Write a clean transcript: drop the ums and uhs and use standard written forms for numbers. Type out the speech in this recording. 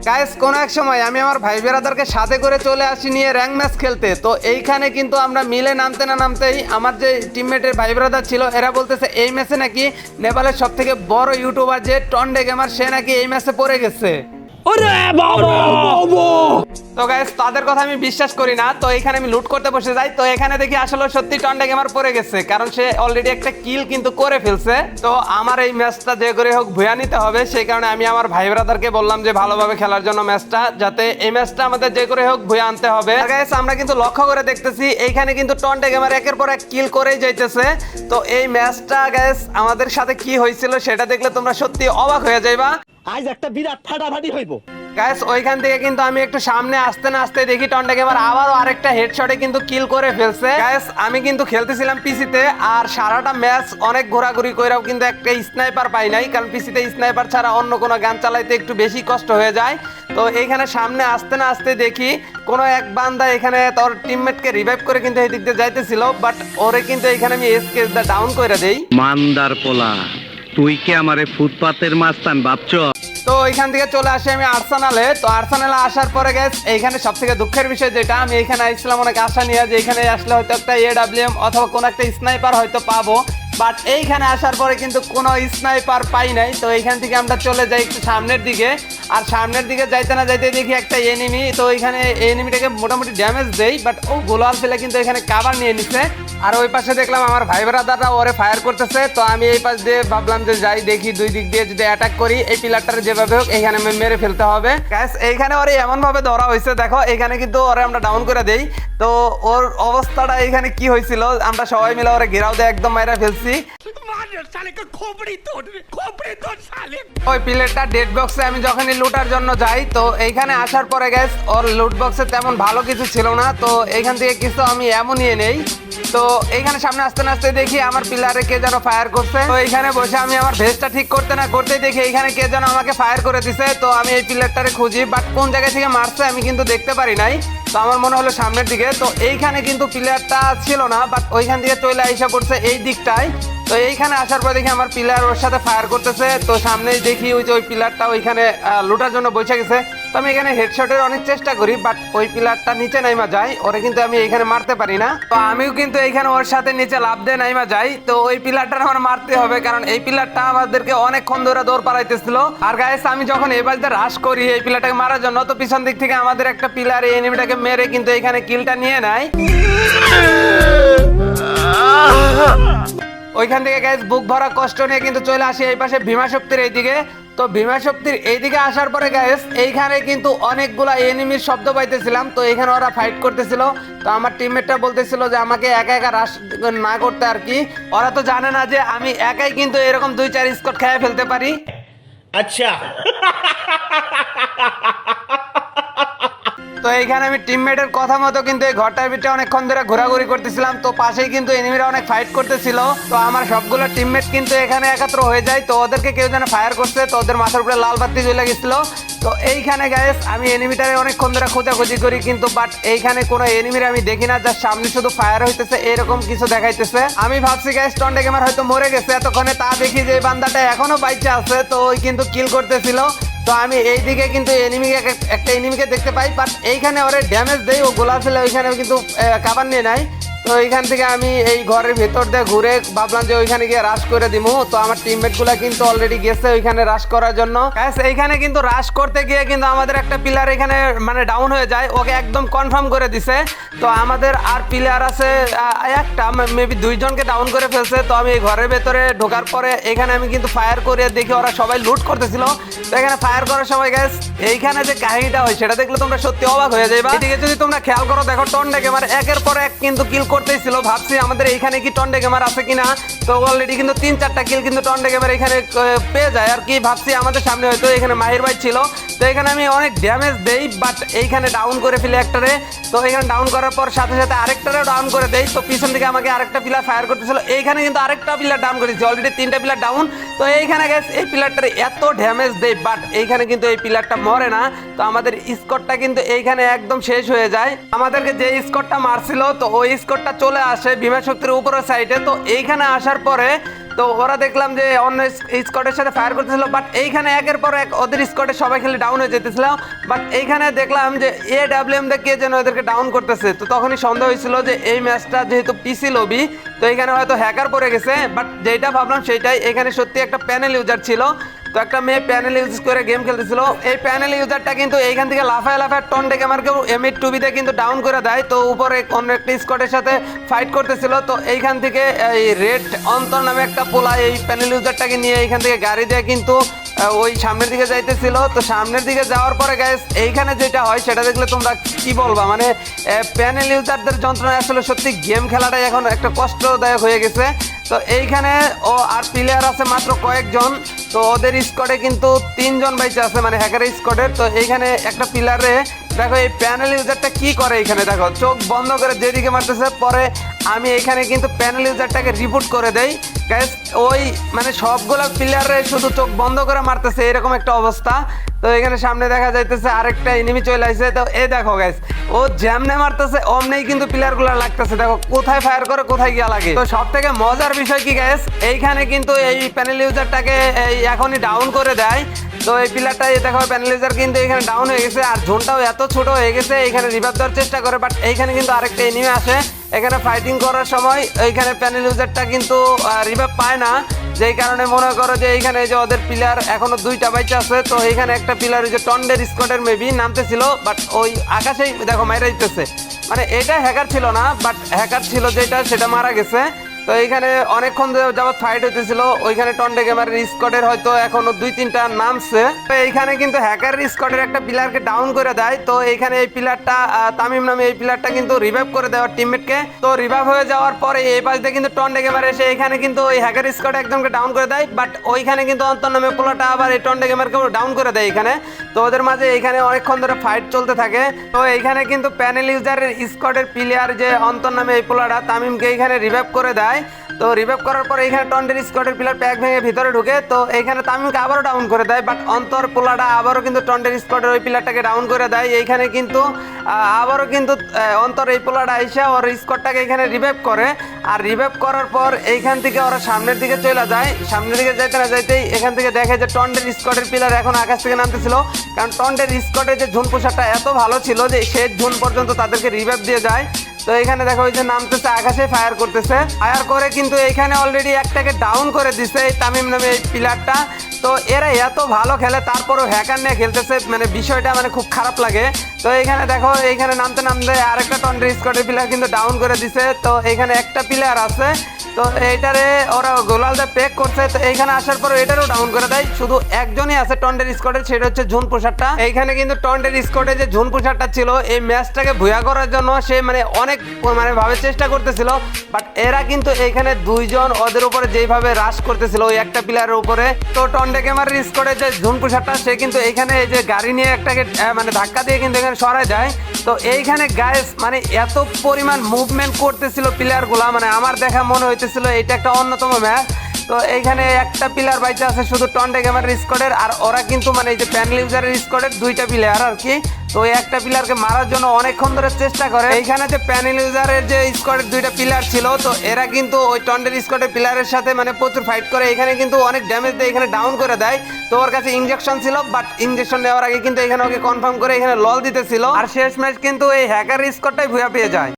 Guys কোন এক সময় আমি আমার ভাই বেরাদারকে সাথে করে চলে আসি নিয়ে র্যাঙ্ক ম্যাচ খেলতে। তো এইখানে কিন্তু আমরা মিলে নামতে না নামতেই আমার যে টিমমেটের ভাই বেরাদার ছিল এরা বলতেছে এই ম্যাচে নাকি নেপালের সব থেকে বড় ইউটিউবার যে টন্ডে গেমার সে নাকি এই ম্যাচে পড়ে গেছে। তো গাইস তাদের কথা আমি বিশ্বাস করি না। তো এখানে আমি লুট করতে বসে যাই। তো এখানে দেখি আসলে সত্যি টন্ডে গেমার পড়ে গেছে, কারণ সে অলরেডি একটা কিল কিন্তু করে ফেলছে। তো আমার এই ম্যাচটা যে করে হোক ভুয়া নিতে হবে, সেই কারণে আমি আমার ভাই ব্রাদারকে বললাম যে ভালোভাবে খেলার জন্য ম্যাচটা, যাতে এই ম্যাচটা আমাদের যে করে হোক ভুয়া আনতে হবে। আর গাইস আমরা কিন্তু লক্ষ্য করে দেখতেছি এইখানে কিন্তু টন্ডে গেমার একের পর এক কিল করেই যাইতেছে। তো এই ম্যাচটা গাইস আমাদের সাথে কি হয়েছিল সেটা দেখলে তোমরা সত্যি অবাক হয়ে যাইবা। আজ একটা বিরাট ফাটাফাটি হইব। গাইস ওইখান থেকে কিন্তু আমি একটু সামনে আসতে না আসতে দেখি টন্ডে গেমার আবারও আরেকটা হেডশটে কিন্তু কিল করে ফেলছে। গাইস আমি কিন্তু খেলতেছিলাম পিসিতে, আর সারাটা ম্যাচ অনেক ঘোরাঘুরি কইরাও কিন্তু একটা স্নাইপার পাই নাই, কারণ পিসিতে স্নাইপার ছাড়া অন্য কোনো গান চালাইতে একটু বেশি কষ্ট হয়ে যায়। তো এইখানে সামনে আসতে না আসতে দেখি কোনো এক বান্দা এখানে তোর টিমমেটকে রিভাইভ করে কিন্তু এই দিক দিয়ে যাইতেছিল, বাট ওরে কিন্তু এখানে আমি এসকেস দা ডাউন করে দেই। মান্দার পোলা, তুই কি আমারে ফুটপাতের মাস্তান ভাবছ? তো ওইখান থেকে চলে আসি আমি আর্সেনালে। তো আর্সেনালে আসার পরে গেছে এইখানে সব থেকে দুঃখের বিষয় যেটা, আমি এখানে আসছিলাম অনেক আশা নিয়ে যে এখানে আসলে হয়তো একটা এডাব্লিউএম অথবা কোনো একটা স্নাইপার হয়তো পাবো, বাট এইখানে আসার পরে কিন্তু কোনো স্নাইপার পাই নাই। তো এইখান থেকে আমরা চলে যাই একটু সামনের দিকে, আর সামনের দিকে যাইতে না যাইতে দেখি একটা এনিমি। তো ওইখানে এনিমিটাকে মোটামুটি ড্যামেজ দেই, বাট ও গোলাল ফেলে কিন্তু এখানে কাভার নিয়ে নিছে। আর ওই পাশে দেখলাম আমার ভাই ব্রাদাররা ওরে ফায়ার করতেছে। তো আমি এই পাশ দিয়ে ভাবলাম যে যাই দেখি দুই দিক দিয়ে যদি অ্যাটাক করি এই পিলারটারে যেভাবে হোক এখানে মেরে ফেলতে হবে। গাইস এইখানে ওরে এমন ভাবে ধরা হয়েছে, দেখো এখানে কিন্তু ওরে আমরা ডাউন করে দেই। তো ওর অবস্থাটা এখানে কি হয়েছিল, আমরা সবাই মিলে ওরে ঘেরাও দিয়ে একদম মাইরা ফেলছি। ওই প্লেটটা ডেড বক্সে আমি যখনই লুটার জন্য যাই, তো এইখানে আসার পরে গ্যাস ওর লুট বক্সে তেমন ভালো কিছু ছিল না। তো এইখান থেকে কিছু আমি এমন নিয়ে নেই। তো এইখানে সামনে আসতে না আসতে দেখি আমার পিলারে কে যেন ফায়ার করছে। তো এইখানে বসে আমি আমার ভেস্টটা ঠিক করতে না করতেই দেখি এইখানে কে যেন আমাকে ফায়ার করে দিছে। তো আমি এই পিলারটারে খুঁজি, বাট কোন জায়গা থেকে মারছে আমি কিন্তু দেখতে পারি নাই। তো আমার মনে হলো সামনের দিকে। তো এইখানে কিন্তু প্লেয়ারটা ছিল না, বাট ওইখান থেকে চলে আইসা পড়ছে এই দিকটায়। তো এইখানে আসার পর দেখি আমার প্লেয়ার ওর সাথে ফায়ার করতেছে। তো সামনেই দেখি ওই যে ওই প্লেয়ারটা ওইখানে লুটার জন্য বসে গেছে। তো আমি এখানে হেডশটের অনেক চেষ্টা করি, বাট ওই প্লেয়ারটা নিচে নাইমা যায়, ওরে কিন্তু আমি এইখানে মারতে পারি না। তো আমিও কিন্তু এইখানে ওর সাথে নিচে লাফ দিয়ে নাইমা যাই। তো ওই প্লেয়ারটা আমার মারতে হবে, কারণ এই প্লেয়ারটা আমাদেরকে অনেকক্ষণ ধরে দৌড় পাড়াইতেছিল। আর গাইস আমি যখন এই বাজতে রাশ করি এই প্লেয়ারটাকে মারার জন্য, তো পিছন দিক থেকে আমাদের একটা প্লেয়ার এই এনিমিটাকে মেরে কিন্তু এইখানে কিলটা নিয়ে নেয়। ওইখান থেকে গাইস বুক ভরা কষ্ট নিয়ে কিন্তু চলে আসি এই পাশে ভীমা শক্তির এইদিকে। তো ভীমা শক্তির এইদিকে আসার পরে গাইস এইখানে কিন্তু অনেকগুলা এনিমির শব্দ পাইতেছিলাম। তো এখানে ওরা ফাইট করতেছিল। তো আমার টিমমেটটা বলতেছিল যে আমাকে একা একা রাশ না করতে আর কি। ওরা তো জানে না যে আমি একাই কিন্তু এরকম 2-4 স্কট খেয়ে ফেলতে পারি। আচ্ছা তো এইখানে আমি টিমমেটের কথা মতো কিন্তু এই ঘরটার ভিতরে অনেকক্ষণ ধরে ঘোরাঘুরি করতেছিলাম। তো পাশেই কিন্তু এনিমিরা অনেক ফাইট করতেছিল। তো আমার সবগুলো টিমমেট কিন্তু এখানে একাত্র হয়ে যায়। তো ওদেরকে কেউ যেন ফায়ার করছে, তো ওদের মাথার উপরে লাল বাতি জ্বলে গেছিল। তো এইখানে গাইস আমি এনিমিটারে অনেকক্ষণ ধরে খোঁজাখুঁজি করি, কিন্তু বাট এইখানে কোনো এনিমির আমি দেখি না, যার সামনে শুধু ফায়ার হইতেছে এরকম কিছু দেখাইতেছে। আমি ভাবছি গাইস টন্ডে গেমার হয়তো মরে গেছে এতক্ষণে, তা দেখি যে এই বান্দাটা এখনো বাইচে আছে। তো ওই কিন্তু কিল করতেছিল। তো আমি এইদিকে কিন্তু একটা এনিমিকে দেখতে পাই, বাট এইখানে ওরে ড্যামেজ দেই, ও গোলা ফেলে ওইখানে কিন্তু কাভার নিয়ে নেয়। তো এইখান থেকে আমি এই ঘরের ভেতর দিয়ে ঘুরে ভাবলাম যে ওইখানে গিয়ে রাশ করে দিমু। তো আমার টিমমেট গুলা কিন্তু অলরেডি গেছে ওইখানে রাশ করার জন্য। এইখানে কিন্তু রাশ করতে গিয়ে কিন্তু আমাদের একটা প্লেয়ার এখানে মানে ডাউন হয়ে যায়, ওকে একদম কনফার্ম করে দিছে। তো আমাদের আর প্লেয়ার আছে একটা, মেবি 2 জনকে ডাউন করে ফেলছে। তো আমি এই ঘরের ভেতরে ঢোকার পরে এখানে আমি কিন্তু ফায়ার করে দেখি ওরা সবাই লুট করতেছিল। তো এখানে ফায়ার করার সময় গ্যাস এইখানে যে কাহিনীটা হয় সেটা দেখলে তোমরা সত্যি অবাক হয়ে যাবে। এদিকে যদি তোমরা খেয়াল করো দেখো টন্ডে গেমার একের পর এক কিন্তু কিল করতেছিল। ভাবছি আমাদের এইখানে কি টন্ডে গেমার আছে কিনা। তো অলরেডি কিন্তু 3-4টা কিল কিন্তু টন্ডে গেমার এখানে পেয়ে যায় আর কি। ভাবছি আমাদের সামনে হয়তো এখানে মাহির ভাই ছিল। তো এখানে আমি অনেক ড্যামেজ দেই, বাট এইখানে ডাউন করে ফেলি একটারে। তো এখানে ডাউন করার পর সাথে সাথে আরেকটারে ডাউন করে দেই। তো পিছন থেকে আমাকে আরেকটা প্লেয়ার ফায়ার করতেছিল, এইখানে কিন্তু আরেকটা প্লেয়ার ডাউন করেছি, অলরেডি 3টা প্লেয়ার ডাউন। তো এইখানে গেছে এই প্লেয়ারটারে এত ড্যামেজ দেই, বাট এইখানে কিন্তু এই প্লেয়ারটা মরে না। তো আমাদের স্কোরটা কিন্তু এইখানে একদম শেষ হয়ে যায়। আমাদেরকে যে স্কোরটা মারছিল তো ওই স্কোরটা চলে আসে ভীমা শক্তির উপরের সাইডে। তো এইখানে আসার পরে তো ওরা দেখলাম যে অন্য স্কোয়াডের সাথে ফায়ার করতেছিল, বাট এইখানে একের পর এক ওদের স্কোয়াডে সবাই খেলে ডাউন হয়ে যেতেছিল। বাট এইখানে দেখলাম যে AWM কে যেন ওদেরকে ডাউন করতেছে। তো তখনই সন্দেহ হয়েছিল যে এই ম্যাচটা যেহেতু পিসি লবি, তো এখানে হয়তো হ্যাকার পড়ে গেছে। বাট যেটা ভাবলাম সেটাই, এখানে সত্যি একটা প্যানেল ইউজার ছিল। তো একটা মেয়ে প্যানেল ইউজ করে গেম খেলতেছিল। এই প্যানেল ইউজারটা কিন্তু এইখান থেকে লাফায় টন্ডে গেমারকেও M8-2B-তে কিন্তু ডাউন করে দেয়। তো উপরে অন্য একটা স্কোয়াডের সাথে ফাইট করতেছিল। তো এইখান থেকে এই রেড অন্তর নামে একটা পোলা এই প্যানেল ইউজারটাকে নিয়ে এইখান থেকে গাড়ি দিয়ে কিন্তু ওই সামনের দিকে যাইতেছিল। তো সামনের দিকে যাওয়ার পরে গাইস এইখানে যেটা হয় সেটা দেখলে তোমরা কি বলবা, মানে প্যানেল ইউজারদের যন্ত্রণা আসলে সত্যি গেম খেলাটাই এখন একটা কষ্টদায়ক হয়ে গেছে। তো এইখানে ও আর প্লেয়ার আছে মাত্র কয়েকজন। তো ওদের স্কোয়াডে কিন্তু 3 জন বাইচে আছে, মানে হ্যাকারের স্কোয়াডের। তো এইখানে একটা প্লেয়ারে দেখো এই প্যানেল ইউজারটা কি করে, এইখানে দেখো চোখ বন্ধ করে যেদিকে মারতেছে। পরে আমি এখানে কিন্তু প্যানেল ইউজারটাকে রিপোর্ট করে দেই গাইস। ওই মানে সবগুলো প্লেয়ারে শুধু চোখ বন্ধ করে মারতেছে, এরকম একটা অবস্থা। তো এখানে সামনে দেখা যাইতেছে আরেকটা এনিমি চলে আসছে। তো এই দেখো গাইস, ও যেমনে মারতেছে অমনেই কিন্তু প্লেয়ারগুলো লাগতেছে। দেখো কোথায় ফায়ার করে কোথায় গিয়া লাগে। তো সব থেকে মজার বিষয় কি গাইস, এইখানে কিন্তু এই প্যানেল ইউজারটাকে এখনই ডাউন করে দেয়। তো এই প্লেয়ারটা দেখো প্যানেল ইউজার কিন্তু এখানে ডাউন হয়ে গেছে, আর জোনটাও এত ছোট হয়ে গেছে। এখানে রিভাইভ দেওয়ার চেষ্টা করে, বাট এইখানে কিন্তু আরেকটা এনিমি আসে। এখানে ফাইটিং করার সময় এইখানে প্যানেল ইউজারটা কিন্তু রিভাইভ পায় না, যেই কারণে মনে করো যে এইখানে যে ওদের প্লেয়ার এখনো 2টা বাইচে আছে। তো এইখানে একটা প্লেয়ার যে টন্ডের স্কোয়াডের মেবি নামতেছিল, বাট ওই আকাশেই দেখো মাইরা দিতেছে। মানে এটা হ্যাকার ছিল না, বাট হ্যাকার ছিল যেটা সেটা মারা গেছে। তো এইখানে অনেকক্ষণ যাবত ফাইট হইতেছিল। ওইখানে টন্ডে গেমারের স্কোয়াডের হয়তো এখনো 2-3টা নামছে। তো এইখানে কিন্তু হ্যাকারের স্কোয়াডের একটা প্লেয়ারকে ডাউন করে দেয়। তো এইখানে এই প্লেয়ারটা তামিম নামে এই প্লেয়ারটা কিন্তু রিভাইভ করে দেওয়ার টিমমেটকে। তো রিভাইভ হয়ে যাওয়ার পরে এই পাশ দিয়ে কিন্তু টন্ডে গেমার এসে এখানে কিন্তু ওই হ্যাকার স্কোয়াড একজনকে ডাউন করে দেয়। বাট ওইখানে কিন্তু অন্তর নামে পোলাটা আবার এই টন্ডে গেমারকেও ডাউন করে দেয় এখানে। তো ওদের মাঝে এইখানে অনেকক্ষণ ধরে ফাইট চলতে থাকে। তো এইখানে কিন্তু প্যানেল ইউজারের স্কোয়াডের প্লেয়ার যে অন্তর নামে এই পোলাটা তামিমকে এইখানে রিভাইভ করে দেয়। তো রিভাইভ করার পর এখানে টন্ডের স্কোয়াডের প্লেয়ার প্যাক ভেঙে ভিতরে ঢুকে। তো এখানে তামিমকে আবারও ডাউন করে দেয়, বাট অন্তর পোলাটা আবারও কিন্তু টন্ডের স্কোয়াডের ওই প্লেয়ারটাকে ডাউন করে দেয়। এইখানে কিন্তু আবারও কিন্তু অন্তর এই পোলাটা আইসা ওর স্কোয়াডটাকে এখানে রিভাইভ করে। আর রিভাইভ করার পর এইখান থেকে ওরা সামনের দিকে চলে যায়। সামনের দিকে যাইতে না যাইতেই এখান থেকে দেখে যে টন্ডের স্কোয়াডের প্লেয়ার এখন আকাশ থেকে নামতেছিল, কারণ টন্ডের স্কোয়াডের যে ঝুন পোশাকটা এত ভালো ছিল যে শেষ ঝুন পর্যন্ত তাদেরকে রিভাইভ দিয়ে যায়। তো এখানে দেখো ওই যে নামতেছে আকাশে ফায়ার করতেছে, ফায়ার করে কিন্তু এখানে অলরেডি একটাকে ডাউন করে দিছে এই তামিম নামে এই প্লেয়ারটা। তো এরা এত ভালো খেলে তারপরও হ্যাকার নিয়ে খেলতেছে, মানে বিষয়টা মানে খুব খারাপ লাগে। তো এইখানে দেখো এইখানে নামতে নামতে আরেকটা টন্ডের স্কোয়াডের প্লেয়ার কিন্তু ডাউন করে দিছে। তো এইখানে একটা প্লেয়ার আছে, তো এইটারে ওরা গোলাল দিয়ে পেক করছে। তো এইখানে আসার পর এটারও ডাউন করে দেয়। শুধু একজনই আছে টন্ডের স্কোয়াডের, সেটা হচ্ছে ঝুন পোশাকটা। এইখানে কিন্তু টন্ডের স্কোয়াডে যে ঝুন পোশাকটা ছিল এই ম্যাচটাকে ভুয়া করার জন্য সে মানে অনেক মানে ভাবে চেষ্টা করতেছিল। বাট এরা কিন্তু এইখানে 2 জন ওদের উপরে যেইভাবে রাশ করতেছিল ওই একটা প্লেয়ারের উপরে। তো টন্ডে গেমারের স্কোয়াডে যে ঝুন পোশাকটা সে কিন্তু এইখানে এই যে গাড়ি নিয়ে একটাকে মানে ধাক্কা দিয়ে কিন্তু এখানে সরাই যায়। তো এইখানে গাইস মানে এত পরিমাণ মুভমেন্ট করতেছিল প্লেয়ারগুলা, মানে আমার দেখা মনে হইতেছিল এটা একটা অন্যতম ম্যাচ। তো এইখানে একটা প্লেয়ার বাইচে আছে শুধু টন্ডে গেমারের স্কোয়াডের, আর ওরা কিন্তু মানে এই যে প্যানেল ইউজারের স্কোয়াডের 2টা প্লেয়ার আর কি। তো এই একটা প্লেয়ারকে মারার জন্য অনেকক্ষণ ধরে চেষ্টা করে। এইখানে যে প্যানেল ইউজারের যে স্কোয়াডের 2টা প্লেয়ার ছিল, তো এরা কিন্তু ওই টন্ডের স্কোয়াডের প্লেয়ারের সাথে মানে প্রচুর ফাইট করে। এখানে কিন্তু অনেক ড্যামেজ দিয়ে এখানে ডাউন করে দেয়। তো ওর কাছে ইনজেকশন ছিল, বাট ইনজেকশন নেওয়ার আগে কিন্তু এখানে ওকে কনফার্ম করে এখানে লল দিতেছিল। আর শেষ ম্যাচ কিন্তু এই হ্যাকার স্কোয়াডটাই ভুয়া পেয়ে যায়।